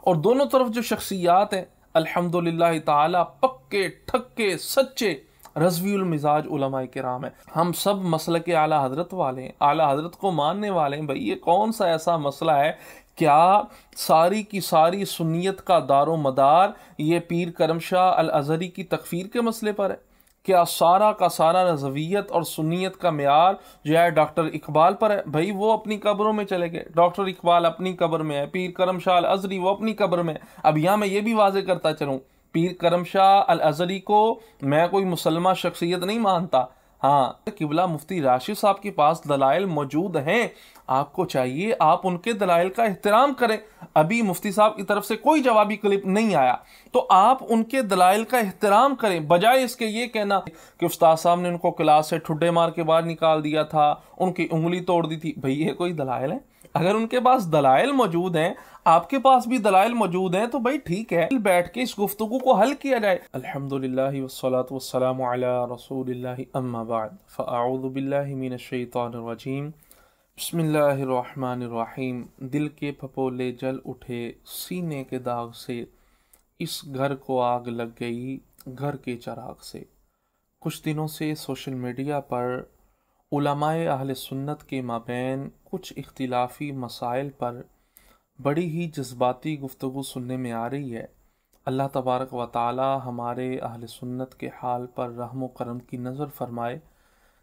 और दोनों तरफ जो शख्सियात हैं अल्हम्दुलिल्लाह ताला पक्के ठक्के सच्चे रज़वीउल मिजाज उलमाए किराम है। हम सब मसलक आला हजरत वाले हैं, आला हजरत को मानने वाले हैं। भाई ये कौन सा ऐसा मसला है, क्या सारी की सारी सुन्नियत का दारो मदार ये पीर करम शाह अल अज़हरी की तकफीर के मसले पर है? क्या सारा का सारा रज़वियत और सुन्नियत का मेयार जो है डॉक्टर इकबाल पर है? भाई वो अपनी कब्रों में चले गए, डॉक्टर इकबाल अपनी कब्र में है, पीर करम शाह अल अज़हरी वो अपनी कब्र में है। अब यहाँ मैं ये भी वाजे करता चलूँ, पीर करम शाह अल अज़हरी को मैं कोई मुसलमान शख्सियत नहीं मानता। हाँ, किबला मुफ्ती राशिद साहब के पास दलाइल मौजूद हैं, आपको चाहिए आप उनके दलाइल का एहतराम करें। अभी मुफ्ती साहब की तरफ से कोई जवाबी क्लिप नहीं आया, तो आप उनके दलाइल का एहतराम करें, बजाय इसके ये कहना कि उस्ताद साहब ने उनको क्लास से ठुड्डे मार के बाहर निकाल दिया था, उनकी उंगली तोड़ दी थी। भाई ये कोई दलाइल है? अगर उनके पास दलाइल मौजूद हैं, आपके पास भी दलाइल मौजूद हैं, तो भाई ठीक है, बैठ के इस गुफ्तगू को हल किया जाए। अल्हम्दुलिल्लाहि वस्सलातु वस्सलामु अला रसूलिल्लाहि अम्मा बाद फ़अऊज़ु बिल्लाहि मिनश शैतानिर रजीम बिस्मिल्लाहिर रहमानिर रहीम। दिल के फपोले जल उठे सीने के दाग से, इस घर को आग लग गई घर के चराग से। कुछ दिनों से सोशल मीडिया पर उलमाए अहले सुन्नत के माबैन कुछ इख्तिलाफी मसाइल पर बड़ी ही जज्बाती गुफ्तगू सुनने में आ रही है। अल्लाह तबारक व ताला हमारे अहले सुन्नत के हाल पर रहम व करम की नज़र फरमाए।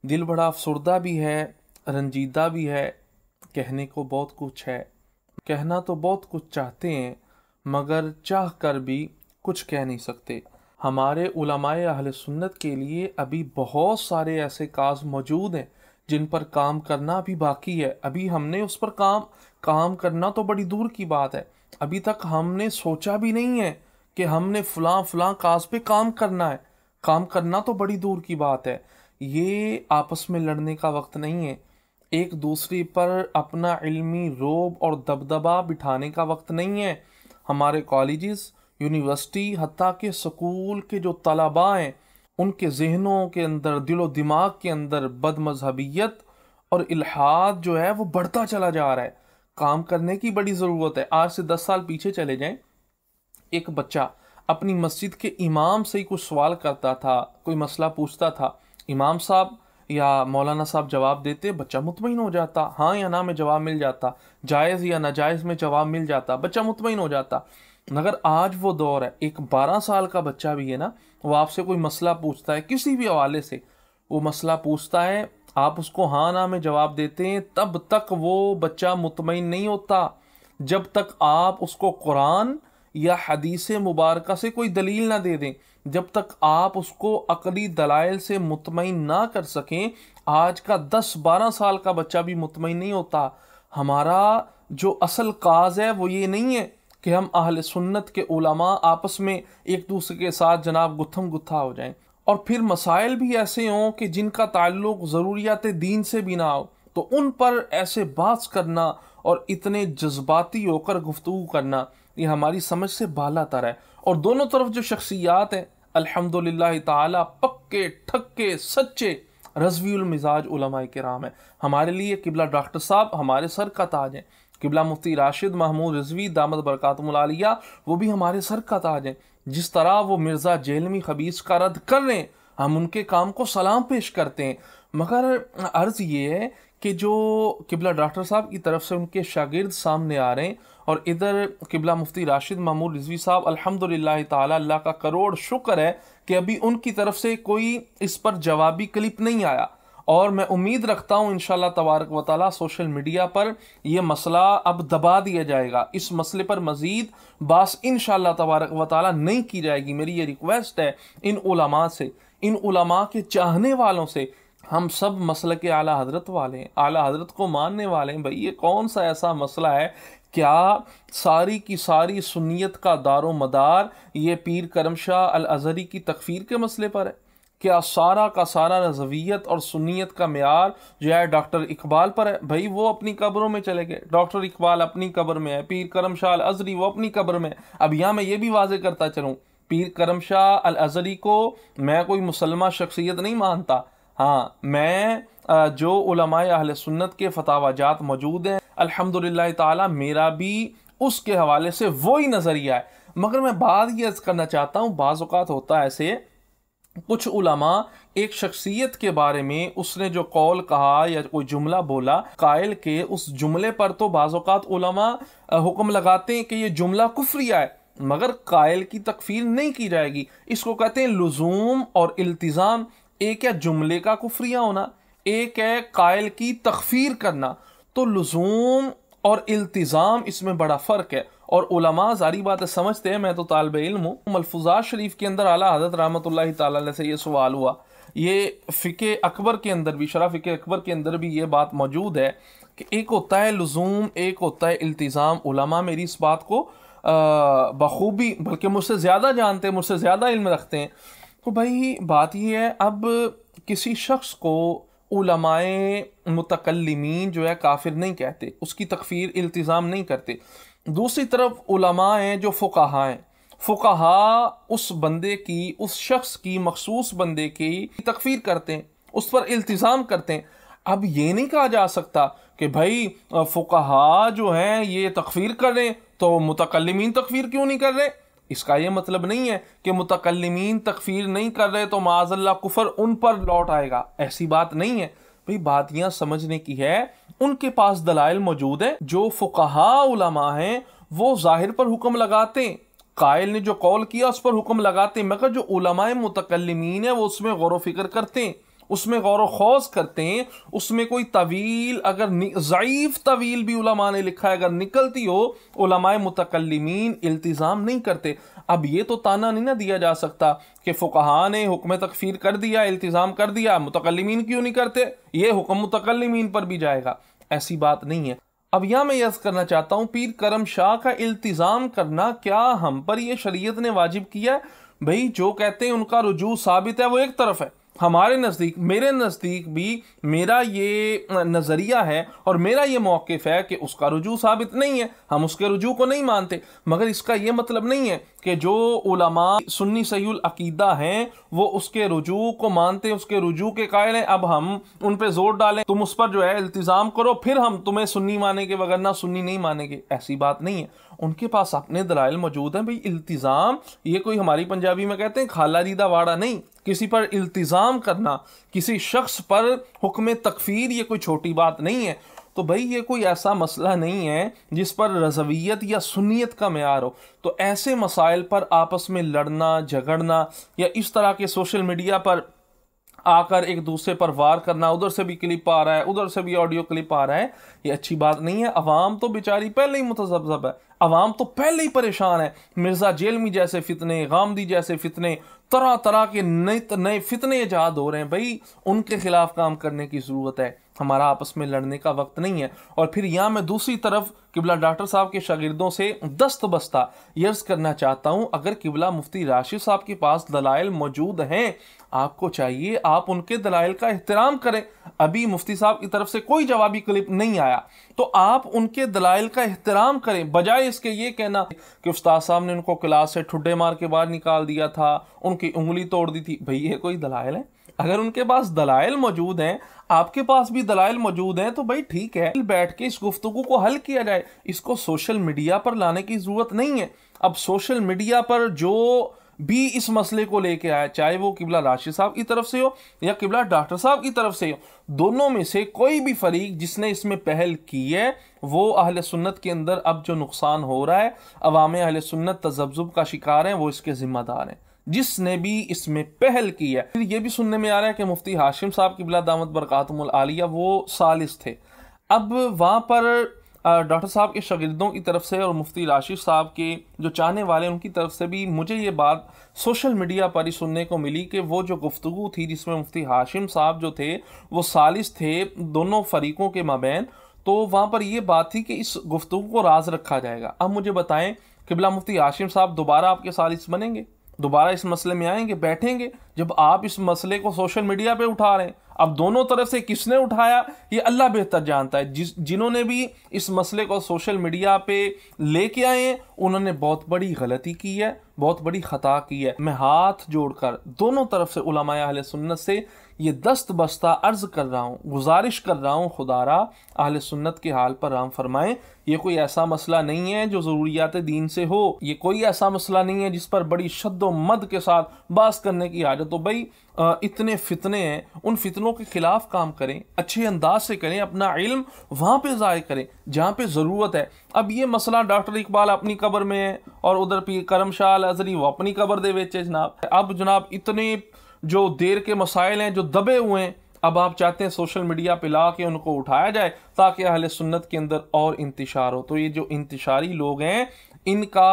दिल बड़ा अफसुर्दा भी है, रंजीदा भी है। कहने को बहुत कुछ है, कहना तो बहुत कुछ चाहते हैं, मगर चाह कर भी कुछ कह नहीं सकते। हमारे उलमाए अहले सुन्नत के लिए अभी बहुत सारे ऐसे काज मौजूद हैं जिन पर काम करना भी बाकी है। अभी हमने उस पर काम करना तो बड़ी दूर की बात है, अभी तक हमने सोचा भी नहीं है कि हमने फलां काज पे काम करना है। काम करना तो बड़ी दूर की बात है। ये आपस में लड़ने का वक्त नहीं है, एक दूसरे पर अपना इल्मी रोब और दबदबा बिठाने का वक्त नहीं है। हमारे कॉलेजेस, यूनिवर्सिटी, हत्ता के स्कूल के जो तलबा हैं, उनके जहनों के अंदर, दिलो दिमाग के अंदर बदमजहबियत और इल्हाद जो है वो बढ़ता चला जा रहा है। काम करने की बड़ी ज़रूरत है। आज से 10 साल पीछे चले जाएं, एक बच्चा अपनी मस्जिद के इमाम से ही कुछ सवाल करता था, कोई मसला पूछता था, इमाम साहब या मौलाना साहब जवाब देते, बच्चा मुतमईन हो जाता, हाँ या ना में जवाब मिल जाता, जायज़ या नाजायज़ में जवाब मिल जाता, बच्चा मुतमईन हो जाता। मगर आज वो दौर है, एक 12 साल का बच्चा भी है ना, वो आपसे कोई मसला पूछता है, किसी भी हवाले से वो मसला पूछता है, आप उसको हाँ ना में जवाब देते हैं, तब तक वो बच्चा मुतमईन नहीं होता जब तक आप उसको कुरान या हदीस मुबारक से कोई दलील ना दे दें, जब तक आप उसको अकली दलाइल से मुतमईन ना कर सकें। आज का 10-12 साल का बच्चा भी मुतमईन नहीं होता। हमारा जो असल काज है वो ये नहीं है कि हम अहले सुन्नत के उलमा आपस में एक दूसरे के साथ जनाब गुत्थम गुत्था हो जाएं, और फिर मसाइल भी ऐसे हों कि जिनका ताल्लुक ज़रूरियात दीन से भी ना हो, तो उन पर ऐसे बात करना और इतने जज्बाती होकर गुफ्तगू करना, ये हमारी समझ से बाला तर है। और दोनों तरफ जो शख्सियात हैं अल्हम्दुलिल्लाह ताला पक्के ठक्के सच्चे रज़वीउल मिजाज उलमाए किराम है। हमारे लिए किबला डॉक्टर साहब हमारे सर का ताज है, किबला मुफ्ती राशिद महमूद रिजवी दामद बरकातुहुल आलिया वो भी हमारे सर का ताज है। जिस तरह वो मिर्ज़ा जेलमी खबीस का रद्द कर रहे हैं, हम उनके काम को सलाम पेश करते हैं। मगर अर्ज़ ये है कि जो किबला डॉक्टर साहब की तरफ से उनके शागिर्द सामने आ रहे हैं, और इधर किबला मुफ्ती राशिद महमूद रिजवी साहब अल्हम्दुलिल्लाह ताला, अल्लाह का करोड़ शुक्र है कि अभी उनकी तरफ से कोई इस पर जवाबी क्लिप नहीं आया। और मैं उम्मीद रखता हूँ इंशाल्लाह तबारक व ताला सोशल मीडिया पर यह मसला अब दबा दिया जाएगा, इस मसले पर मजीद बात इंशाल्लाह तबारक व ताला नहीं की जाएगी। मेरी ये रिक्वेस्ट है इन उलमा से, इन उलमा के चाहने वालों से। हम सब मसलक आला हजरत वाले हैं, आला हजरत को मानने वाले हैं। भाई ये कौन सा ऐसा मसला है, क्या सारी की सारी सुन्नियत का दारो मदार ये पीर करम शाह अल अज़हरी की तकफीर के मसले पर है? क्या सारा का सारा रज़वियत और सुन्नियत का मेयार जो है डॉक्टर इकबाल पर है? भाई वो अपनी कब्रों में चले गए, डॉक्टर इकबाल अपनी कब्र में है, पीर करम शाह अल अज़हरी वो अपनी कब्र में है। अब यहाँ मैं ये भी वाजे करता चलूँ, पीर करम शाह अल अज़हरी को मैं कोई मुसलमान शख्सियत नहीं मानता। हाँ, मैं जो उलमाए अहले सुन्नत के फतावाजात मौजूद हैं अल्हम्दुलिल्लाह ताला, मेरा भी उसके हवाले से वही नज़रिया है। मगर मैं बात ये करना चाहता हूँ, बाज़ औक़ात होता है ऐसे, कुछ उलमा एक शख्सियत के बारे में उसने जो कौल कहा या कोई जुमला बोला, कायल के उस जुमले पर तो बाज़ औक़ात उलमा हुक्म लगाते हैं कि ये जुमला कुफ्रिया है, मगर कायल की तकफीर नहीं की जाएगी। इसको कहते हैं लुजूम और इल्तिज़ाम। एक है जुमले का कुफ्रिया होना, एक है कायल की तकफीर करना। तो लुजूम और इल्तिज़ाम, इसमें बड़ा फ़र्क है। और उलमा जारी बात है समझते हैं, मैं तो तालिब इल्म हूँ। मलफूज़ात शरीफ के अंदर आला हज़रत रहमतुल्लाहि तआला अलैह से ये सवाल हुआ, ये फ़िक़े अकबर के अंदर भी, शरह फ़िक़े अकबर के अंदर भी ये बात मौजूद है कि एक होता है लुज़ूम, एक होता है इल्तिज़ाम। उलमा मेरी इस बात को बखूबी, बल्कि मुझसे ज़्यादा जानते हैं, मुझसे ज़्यादा इल्म रखते हैं। तो भाई बात ये है, अब किसी शख्स को उलमाए मुतकल्लिमीन जो है काफिर नहीं कहते, उसकी तकफीर इल्तिज़ाम नहीं करते। दूसरी तरफ उलमा हैं जो फ़ुक़हा हैं, फ़ुक़हा उस बंदे की, उस शख्स की, मखसूस बंदे की तकफीर करते हैं, उस पर इल्तिज़ाम करते हैं। अब ये नहीं कहा जा सकता कि भाई फ़ुक़हा जो हैं ये तकफीर कर रहे हैं तो मुतकल्लिमीन तकफीर क्यों नहीं कर रहे। इसका ये मतलब नहीं है कि मुतकल्लिमीन तकफीर नहीं कर रहे तो माज़अल्लाह कुफर उन पर लौट आएगा, ऐसी बात नहीं है। भाई बात यहाँ समझने की है, उनके पास दलाइल मौजूद है। जो फ़ुक़हा उलमा हैं वो ज़ाहिर पर हुक्म लगाते हैं, कायल ने जो कौल किया उस पर हुक्म लगाते हैं, मगर जो उलमाए मुतकल्लिमीन है वो उसमें गौर व फिक्र करते हैं, उसमें गौर व खौज करते हैं। उसमें कोई तवील, अगर ज़ईफ़ तवील भी उलमा ने लिखा है, अगर निकलती हो, उलमाए मुतकल्लिमीन इल्तिज़ाम नहीं करते। अब ये तो ताना नहीं ना दिया जा सकता कि फ़ुक़हा ने हुक्म तकफीर कर दिया, इल्तिज़ाम कर दिया, मुतकल्लिमीन क्यों नहीं करते, ये हुक्म मुतकल्लिमीन पर भी जाएगा, ऐसी बात नहीं है। अब यहाँ मैं यर्ज़ करना चाहता हूँ, पीर करम शाह का इल्तिज़ाम करना क्या हम पर ये शरीयत ने वाजिब किया है? भाई जो कहते हैं उनका रुजू साबित है वो एक तरफ है, हमारे नज़दीक, मेरे नज़दीक भी मेरा ये नज़रिया है और मेरा ये मौक़िफ़ है कि उसका रुजू साबित नहीं है, हम उसके रुजू को नहीं मानते। मगर इसका ये मतलब नहीं है कि जो उलमा सुन्नी सहीहुल अकीदा हैं वो उसके रुजू को मानते, उसके रुजू के कायल हैं, अब हम उन पे जोर डालें, तुम उस पर जो है इल्तिज़ाम करो, फिर हम तुम्हें सुन्नी मानेंगे, वगरना सुन्नी नहीं मानेंगे, ऐसी बात नहीं है। उनके पास अपने दलाइल मौजूद हैं। भाई इल्तिज़ाम, ये कोई हमारी पंजाबी में कहते हैं खाला दीदा वाड़ा नहीं, किसी पर इल्तिज़ाम करना, किसी शख्स पर हुक्म तकफीर, ये कोई छोटी बात नहीं है। तो भाई ये कोई ऐसा मसला नहीं है जिस पर रज़वियत या सुन्नियत का मेयार हो। तो ऐसे मसाइल पर आपस में लड़ना, झगड़ना या इस तरह के सोशल मीडिया पर आकर एक दूसरे पर वार करना, उधर से भी क्लिप आ रहा है, उधर से भी ऑडियो क्लिप आ रहा है, ये अच्छी बात नहीं है। अवाम तो बेचारी पहले ही मुतज़ब्ज़ब है, अवाम तो पहले ही परेशान है। मिर्ज़ा जेलमी जैसे फितने, गामदी जैसे फितने, तरह तरह के नए फितने ईजाद हो रहे हैं। भाई उनके खिलाफ काम करने की ज़रूरत है, हमारा आपस में लड़ने का वक्त नहीं है। और फिर यहाँ मैं दूसरी तरफ किबला डॉक्टर साहब के शागिर्दों से दस्त बस्ता यर्ज़ करना चाहता हूँ, अगर किबला मुफ्ती राशिद साहब के पास दलाइल मौजूद हैं, आपको चाहिए आप उनके दलाइल का एहतराम करें। अभी मुफ्ती साहब की तरफ से कोई जवाबी क्लिप नहीं आया, तो आप उनके दलाइल का एहतराम करें, बजाय इसके ये कहना कि उस्ताद साहब ने उनको क्लास से ठुड्डे मार के बाहर निकाल दिया था, उनकी उंगली तोड़ दी थी। भाई ये कोई दलाइल है? अगर उनके पास दलाइल मौजूद हैं, आपके पास भी दलाइल मौजूद हैं, तो भाई ठीक है, बैठ के इस गुफ्तगू को हल किया जाए। इसको सोशल मीडिया पर लाने की जरूरत नहीं है। अब सोशल मीडिया पर जो भी इस मसले को लेके आया, चाहे वो किबला राशिद साहब की तरफ से हो या किबला डॉक्टर साहब की तरफ से हो, दोनों में से कोई भी फरीक जिसने इसमें पहल की है, वो अहले सुन्नत के अंदर अब जो नुकसान हो रहा है, अवाम अहले सुन्नत तज़ब्ज़ुब का शिकार हैं, वो इसके जिम्मेदार हैं, जिसने भी इसमें पहल की है। फिर ये भी सुनने में आ रहा है कि मुफ्ती हाशिम साहब किबला दामत बरकातुहुल आलिया वो सालिस थे। अब वहाँ पर डॉक्टर साहब के शागिर्दों की तरफ से और मुफ्ती राशिद साहब के जो चाहने वाले उनकी तरफ से भी मुझे ये बात सोशल मीडिया पर ही सुनने को मिली कि वो जो गुफ्तगू थी जिसमें मुफ्ती हाशिम साहब जो थे वो सालिस थे दोनों फरीकों के माबैन, तो वहाँ पर ये बात थी कि इस गुफ्तगू को राज रखा जाएगा। अब मुझे बताएं, किबला मुफ्ती हाशिम साहब दोबारा आपके सालिस बनेंगे, दोबारा इस मसले में आएंगे, बैठेंगे, जब आप इस मसले को सोशल मीडिया पे उठा रहे हैं? अब दोनों तरफ से किसने उठाया ये अल्लाह बेहतर जानता है। जिन्होंने भी इस मसले को सोशल मीडिया पे लेके आए हैं उन्होंने बहुत बड़ी गलती की है, बहुत बड़ी ख़ता की है। मैं हाथ जोड़कर दोनों तरफ से उलमाए अहले सुन्नत से ये दस्त बस्ता अर्ज़ कर रहा हूँ, गुजारिश कर रहा हूँ, खुदारा अहले सुन्नत के हाल पर रहम फरमाएं। ये कोई ऐसा मसला नहीं है जो ज़रूरियात दीन से हो, ये कोई ऐसा मसला नहीं है जिस पर बड़ी शद्दो मद के साथ बात करने की हाजत हो। भाई इतने फितने हैं, उन फितनों के खिलाफ काम करें, अच्छे अंदाज से करें, अपना इल्म वहाँ पे ज़ाय करें जहाँ पे ज़रूरत है। अब ये मसला डॉक्टर इकबाल अपनी कब्र में है और उधर पीर करम शाह अल अज़हरी वो अपनी कब्र दे बेचे जनाब। अब जनाब इतने जो देर के मसाइल हैं जो दबे हुए हैं, अब आप चाहते हैं सोशल मीडिया पे ला के उनको उठाया जाए ताकि अहले सुन्नत के अंदर और इंतिशार हो। तो ये जो इंतिशारी लोग हैं इनका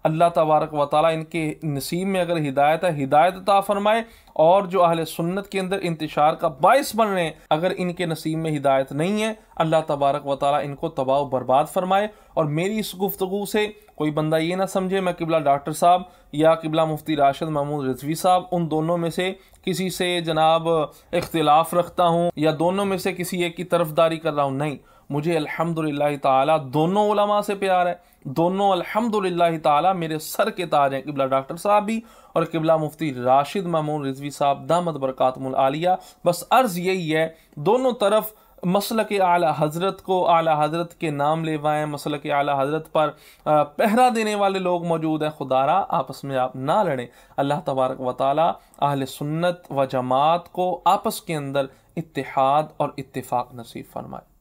अल्लाह तबारक व तआला इनके नसीब में अगर हिदायत है, हिदायत अता फरमाए, और जो अहले सुन्नत के अंदर इंतिशार का बायस बन रहे हैं अगर इनके नसीब में हिदायत नहीं है, अल्लाह तबारक व तआला इनको तबाह बर्बाद फरमाए। और मेरी इस गुफ्तगू से कोई बंदा ये ना समझे मैं किबला डॉक्टर साहब या किबला मुफ्ती राशिद महमूद रिजवी साहब उन दोनों में से किसी से जनाब इख्तिलाफ रखता हूँ या दोनों में से किसी एक की तरफदारी कर रहा हूँ। नहीं, मुझे अल्हम्दुलिल्लाह ताला दोनों उलमा से प्यार है। दोनों अल्हम्दुलिल्लाह ताला मेरे सर के ताज हैं, किबला डॉक्टर साहब भी और किबला मुफ्ती राशिद महमूद रिजवी साहब दामद बरकातुहुल आलिया। बस अर्ज़ यही है दोनों तरफ मसलक आला हज़रत को, आला हज़रत के नाम लेवाएं, मसलक आला हज़रत पर पहरा देने वाले लोग मौजूद हैं। खुदारा आपस में आप ना लड़ें। अल्लाह तबारक व तआला अहले सुन्नत व जमात को आपस के अंदर इत्तिहाद और इत्तिफाक नसीब फरमाए।